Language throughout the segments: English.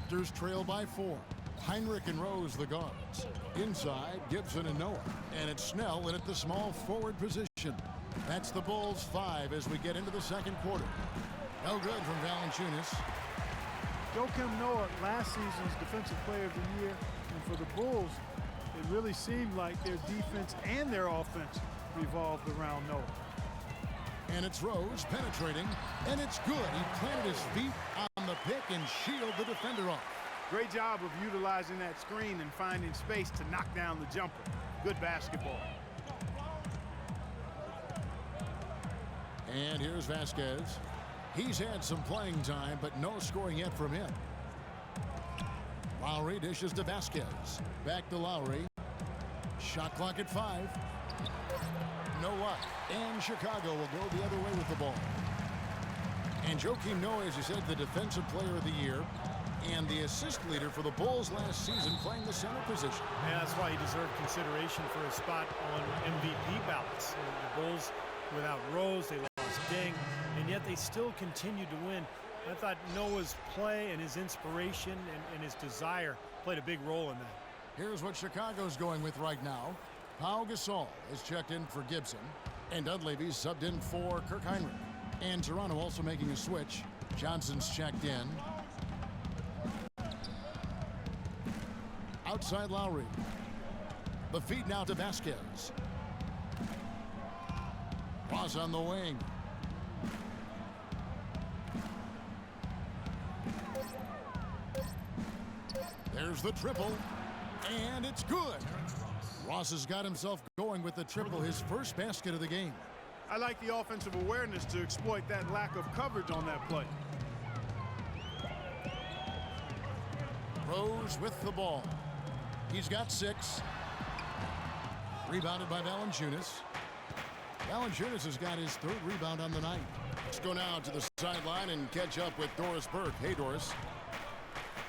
Raptors trail by 4. Heinrich and Rose the guards. Inside, Gibson and Noah. And it's Snell in at the small forward position. That's the Bulls 5 as we get into the second quarter. No good from Valanciunas. Joakim Noah, last season's Defensive Player of the Year. And for the Bulls, it really seemed like their defense and their offense revolved around Noah. And it's Rose penetrating, and it's good. He planted his feet on the pick and shielded the defender off. Great job of utilizing that screen and finding space to knock down the jumper. Good basketball. And here's Vasquez. He's had some playing time, but no scoring yet from him. Lowry dishes to Vasquez. Back to Lowry. Shot clock at 5. No luck. And Chicago will go the other way with the ball. And Joakim Noah, as you said, the Defensive Player of the Year and the assist leader for the Bulls last season, playing the center position. Yeah, that's why he deserved consideration for a spot on MVP ballots. The Bulls, without Rose, they lost Deng, and yet they still continued to win. I thought Noah's play and his inspiration and his desire played a big role in that. Here's what Chicago's going with right now. Pau Gasol is checked in for Gibson, and Dunleavy's subbed in for Kirk Heinrich. And Toronto also making a switch. Johnson's checked in. Outside Lowry. The feed now to Vasquez. Ross on the wing. There's the triple, and it's good. Ross has got himself going with the triple, his first basket of the game. I like the offensive awareness to exploit that lack of coverage on that play. Rose with the ball. He's got 6. Rebounded by Valanciunas. Valanciunas has got his 3rd rebound on the night. Let's go now to the sideline and catch up with Doris Burke. Hey, Doris.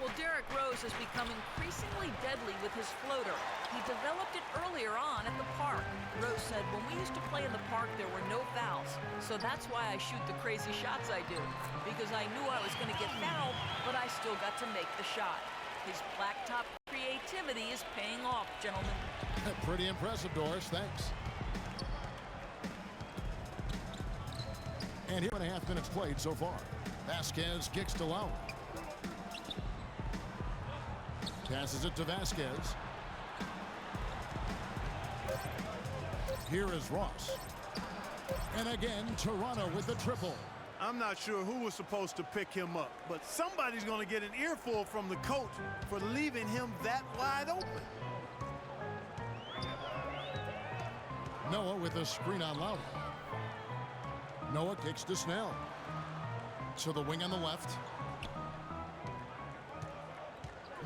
Well, Derrick Rose has become increasingly deadly with his floater. He developed it earlier on at the park. Rose said, when we used to play in the park, there were no fouls. So that's why I shoot the crazy shots I do. Because I knew I was going to get fouled, but I still got to make the shot. His blacktop creativity is paying off, gentlemen. Pretty impressive, Doris. Thanks. And here 2.5 minutes played so far. Vasquez kicks to Lowry. Passes it to Vasquez. Here is Ross. And again, Toronto with the triple. I'm not sure who was supposed to pick him up, but somebody's going to get an earful from the coach for leaving him that wide open. Noah with a screen on Lowry. Noah kicks to Snell. To the wing on the left.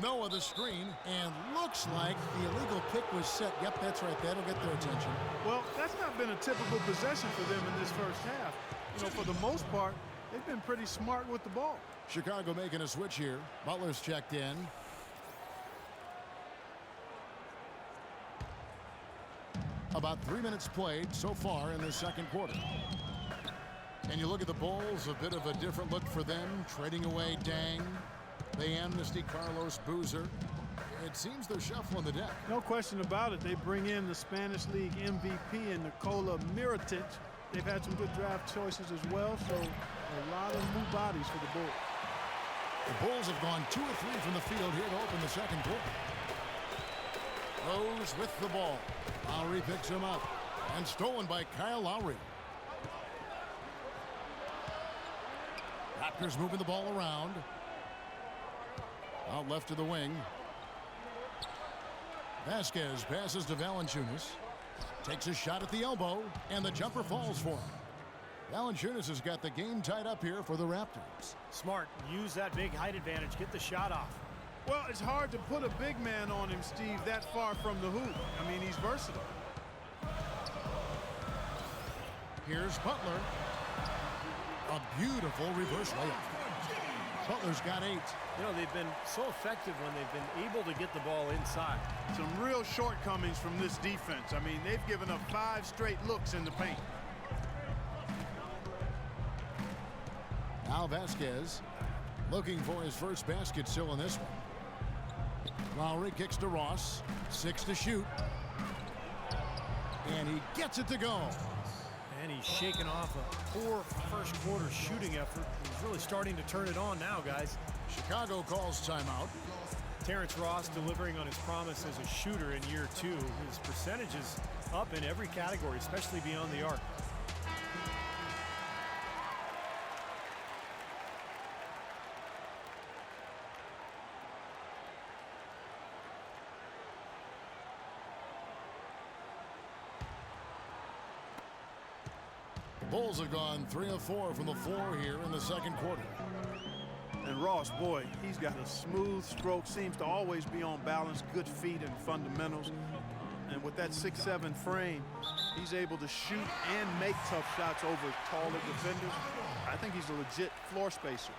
Noah the screen, and looks like the illegal pick was set. Yep, that's right. That'll get their attention. Well, that's not been a typical possession for them in this first half. You know, for the most part, they've been pretty smart with the ball. Chicago making a switch here. Butler's checked in. About 3 minutes played so far in the second quarter. And you look at the Bulls, a bit of a different look for them, trading away Deng. They amnesty Carlos Boozer. It seems they're shuffling the deck. No question about it. They bring in the Spanish League MVP and Nikola Mirotic. They've had some good draft choices as well, so a lot of new bodies for the Bulls. The Bulls have gone 2 or 3 from the field here to open the second quarter. Rose with the ball. Lowry picks him up. And stolen by Kyle Lowry. Raptors moving the ball around. Out left to the wing. Vasquez passes to Valanciunas. Takes a shot at the elbow, and the jumper falls for him. Valanciunas has got the game tied up here for the Raptors. Smart. Use that big height advantage. Get the shot off. Well, it's hard to put a big man on him, Steve, that far from the hoop. I mean, he's versatile. Here's Butler. A beautiful reverse layup. Butler's got 8. You know, they've been so effective when they've been able to get the ball inside. Some real shortcomings from this defense. I mean, they've given up 5 straight looks in the paint. Now Vasquez Looking for his first basket still in this one. Lowry kicks to Ross. 6 to shoot. And he gets it to go. And he's shaking off a poor first quarter shooting effort. He's really starting to turn it on now, guys. Chicago calls timeout. Terrence Ross delivering on his promise as a shooter in year 2. His percentage is up in every category, especially beyond the arc. Bulls have gone 3 of 4 from the floor here in the second quarter. And Ross, boy, he's got a smooth stroke, seems to always be on balance, good feet and fundamentals. And with that 6'7" frame, he's able to shoot and make tough shots over taller defenders. I think he's a legit floor spacer.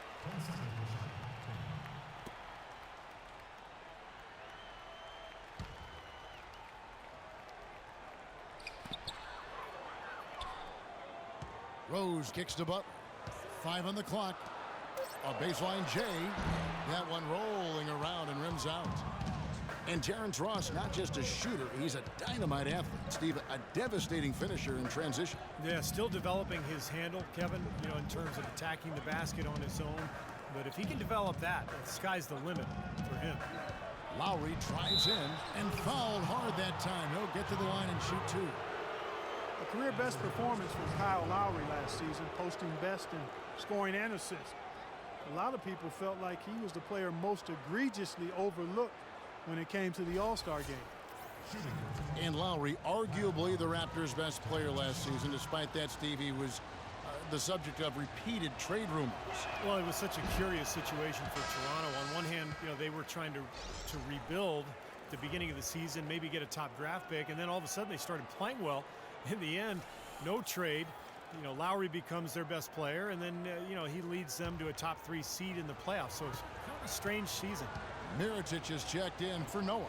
Rose kicks to Butler. 5 on the clock. A baseline J. That one rolling around and rims out. And Terrence Ross, not just a shooter, he's a dynamite athlete. Steve, a devastating finisher in transition. Yeah, still developing his handle, Kevin, in terms of attacking the basket on his own. But if he can develop that, the sky's the limit for him. Lowry drives in and fouled hard that time. He'll get to the line and shoot 2. A career best performance from Kyle Lowry last season, posting best in scoring and assists. A lot of people felt like he was the player most egregiously overlooked when it came to the All-Star game. And Lowry, arguably the Raptors' best player last season. Despite that, Steve, he was the subject of repeated trade rumors. Well, it was such a curious situation for Toronto. On one hand, they were trying to rebuild at the beginning of the season, maybe get a top draft pick, and then all of a sudden they started playing well. In the end, no trade. Lowry becomes their best player, and then, he leads them to a top 3 seed in the playoffs. So it's kind of a strange season. Mirotic is checked in for Noah.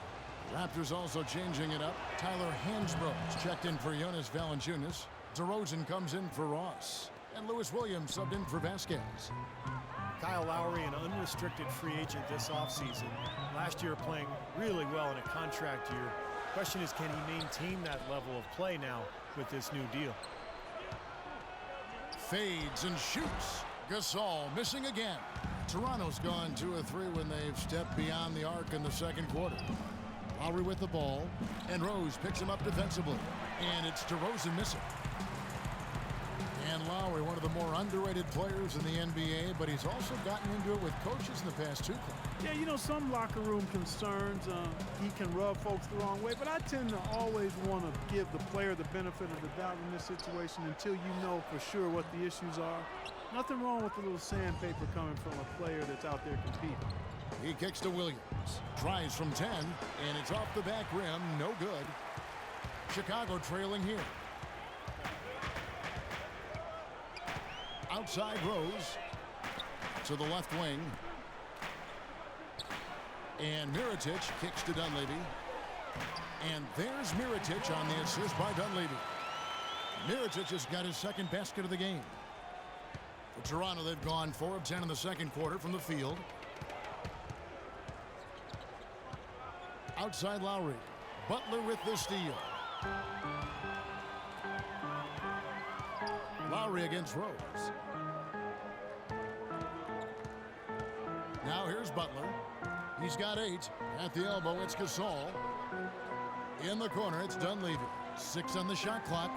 Raptors also changing it up. Tyler Hansbrough checked in for Jonas Valanciunas. DeRozan comes in for Ross. And Lewis Williams subbed in for Vasquez. Kyle Lowry, an unrestricted free agent this offseason. Last year playing really well in a contract year. Question is, can he maintain that level of play now with this new deal? Fades and shoots. Gasol missing again. Toronto's gone 2 of 3 when they've stepped beyond the arc in the second quarter. Lowry with the ball, and Rose picks him up defensively. And it's DeRozan missing. And Lowry, one of the more underrated players in the NBA, but he's also gotten into it with coaches in the past 2. Yeah, some locker room concerns. He can rub folks the wrong way, but I tend to always want to give the player the benefit of the doubt in this situation until you know for sure what the issues are. Nothing wrong with a little sandpaper coming from a player that's out there competing. He kicks to Williams. Tries from 10, and it's off the back rim. No good. Chicago trailing here. Outside Rose to the left wing. And Mirotic kicks to Dunleavy. And there's Mirotic on the assist by Dunleavy. Mirotic has got his second basket of the game. For Toronto, they've gone 4 of 10 in the second quarter from the field. Outside Lowry. Butler with the steal. Lowry against Rose. Now here's Butler. He's got 8. At the elbow, it's Gasol. In the corner, it's Dunleavy. 6 on the shot clock.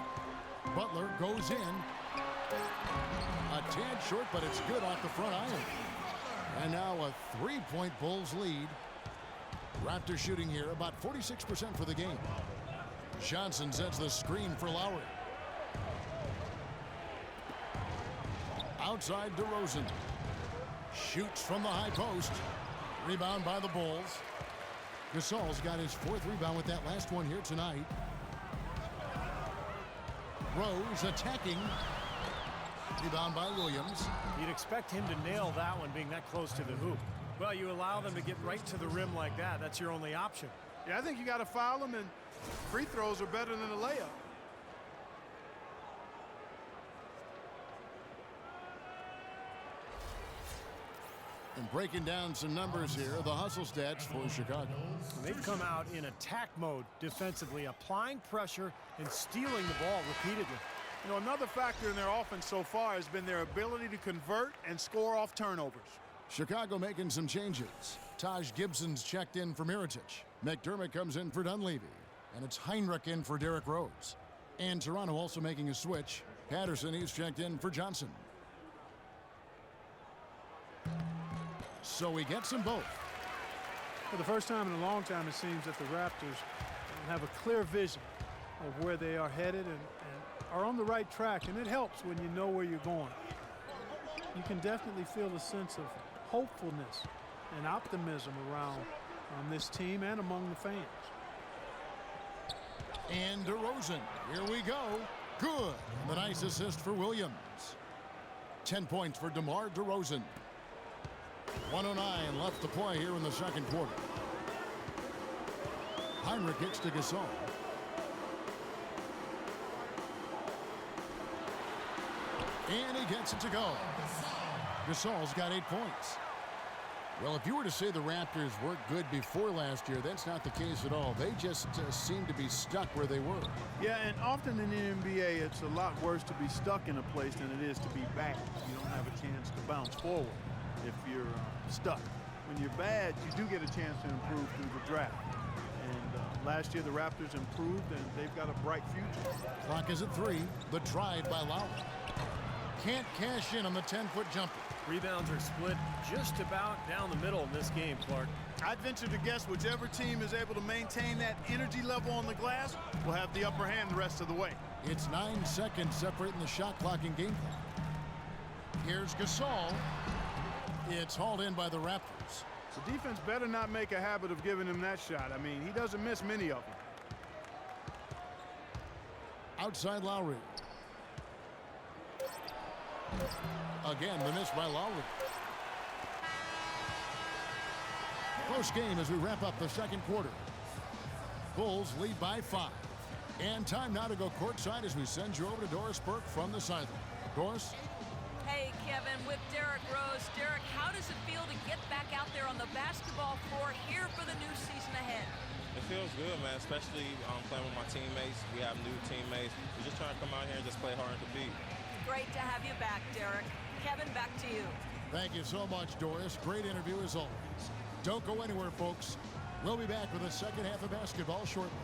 Butler goes in. A tad short, but it's good off the front iron. And now a 3-point Bulls lead. Raptors shooting here about 46% for the game. Johnson sets the screen for Lowry. Outside DeRozan. Shoots from the high post. Rebound by the Bulls. Gasol's got his 4th rebound with that last one here tonight. Rose attacking. Rebound by Williams. You'd expect him to nail that one being that close to the hoop. Well, you allow them to get right to the rim like that. That's your only option. Yeah, I think you got to foul them, and free throws are better than a layup. And breaking down some numbers here, the hustle stats for Chicago. They've come out in attack mode defensively, applying pressure and stealing the ball repeatedly. You know, another factor in their offense so far has been their ability to convert and score off turnovers. Chicago making some changes. Taj Gibson's checked in for Mirotic. McDermott comes in for Dunleavy. And it's Heinrich in for Derrick Rose. And Toronto also making a switch. Patterson, he's checked in for Johnson. So he gets them both. For the first time in a long time, it seems that the Raptors have a clear vision of where they are headed and are on the right track, and it helps when you know where you're going. You can definitely feel a sense of hopefulness and optimism around this team and among the fans. And DeRozan, here we go. Good. And the nice assist for Williams. 10 points for DeMar DeRozan. 1:09 left to play here in the second quarter. Heinrich gets to Gasol. And he gets it to go. Gasol's got 8 points. Well, if you were to say the Raptors weren't good before last year, that's not the case at all. They just seem to be stuck where they were. Yeah, and often in the NBA, it's a lot worse to be stuck in a place than it is to be bad. You don't have a chance to bounce forward if you're stuck. When you're bad, you do get a chance to improve through the draft. And last year, the Raptors improved, and they've got a bright future. Clock is at 3. The drive by Lowry. Can't cash in on the 10-foot jumper. Rebounds are split just about down the middle in this game, Clark. I'd venture to guess whichever team is able to maintain that energy level on the glass will have the upper hand the rest of the way. It's 9 seconds separating the shot clock and game clock. Here's Gasol. It's hauled in by the Raptors. The defense better not make a habit of giving him that shot. I mean, he doesn't miss many of them. Outside Lowry. Again, the miss by Lowry. Close game as we wrap up the second quarter. Bulls lead by 5. And time now to go courtside as we send you over to Doris Burke from the sideline. Doris? Hey, Kevin, with Derrick Rose. Derrick, how does it feel to get back out there on the basketball floor here for the new season ahead? It feels good, man, especially playing with my teammates. We have new teammates. We're just trying to come out here and just play hard and compete. Great to have you back, Derrick. Kevin, back to you. Thank you so much, Doris. Great interview as always. Don't go anywhere, folks. We'll be back with the second half of basketball shortly.